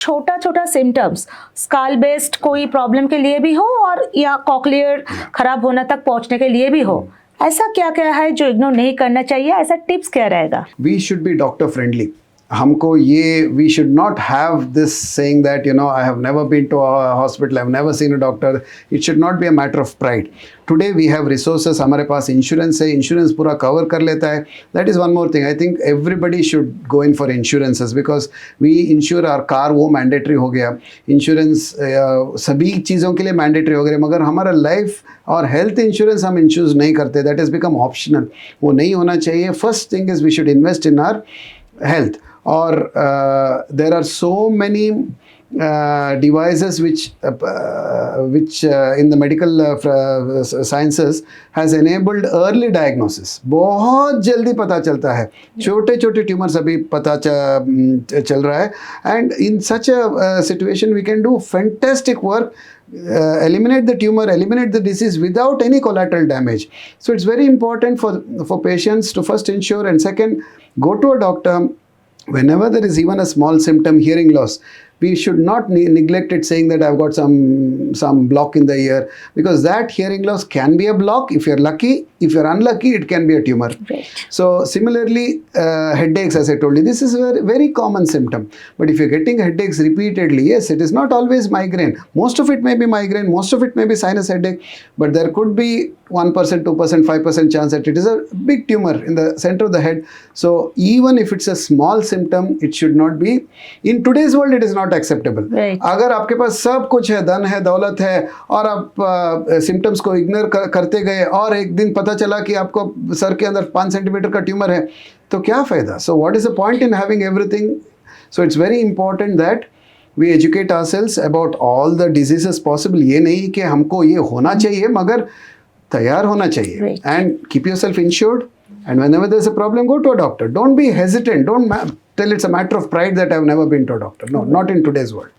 छोटा छोटा symptoms scale based कोई प्रॉब्लम के लिए भी हो और या कॉकलियर खराब होने तक पहुंचने के लिए भी हो, ऐसा क्या क्या है जो इग्नोर नहीं करना चाहिए? ऐसा टिप्स क्या रहेगा? We should be doctor friendly. हमको ये we should not have this saying that I have never been to a hospital, I have never seen a doctor. It should not be a matter of pride. Today we have resources, हमारे पास insurance है, insurance पूरा cover कर लेता है. That is one more thing. I think everybody should go in for insurances because we insure our car. वो mandatory हो गया इंश्योरेंस, सभी चीज़ों के लिए मैंडेटरी हो गया, मगर हमारा लाइफ और हेल्थ इंश्योरेंस हम इंश्योर नहीं करते. That is become optional. वो नहीं होना चाहिए. First thing is we should invest in our health. Or there are so many devices which in the medical sciences has enabled early diagnosis. बहुत जल्दी पता चलता है. छोटे छोटे ट्यूमर्स अभी पता चल रहा है. And in such a situation we can do fantastic work. Eliminate the tumor, eliminate the disease without any collateral damage. So it's very important for patients to first ensure, and second, go to a doctor whenever there is even a small symptom. Hearing loss, we should not neglect it, saying that I've got some block in the ear, because that hearing loss can be a block if you're lucky. If you're unlucky, it can be a tumor. Right. So similarly, headaches, as I told you, this is a very, very common symptom. But if you're getting headaches repeatedly, yes, it is not always migraine. Most of it may be migraine, most of it may be sinus headache, but there could be 1%, 2%, 5% chance that it is a big tumor in the center of the head. So even if it's a small symptom, it should not be. In today's world, it is not acceptable. Right. अगर आपके पास सब कुछ है, धन है, दौलत है, और आप सिम्टम्स को इग्नोर करते गए और एक दिन पता चला कि आपको सर के अंदर 5 सेंटीमीटर का ट्यूमर है, तो क्या फ़ायदा? So what is the point in having everything? So it's very important that we educate ourselves about all the diseases possible. ये नहीं कि हमको ये होना चाहिए, मगर तैयार होना चाहिए. And keep yourself insured. And whenever there's a problem, go to a doctor. Don't be hesitant. Don't tell it's a matter of pride that I've never been to a doctor. No, not in today's world.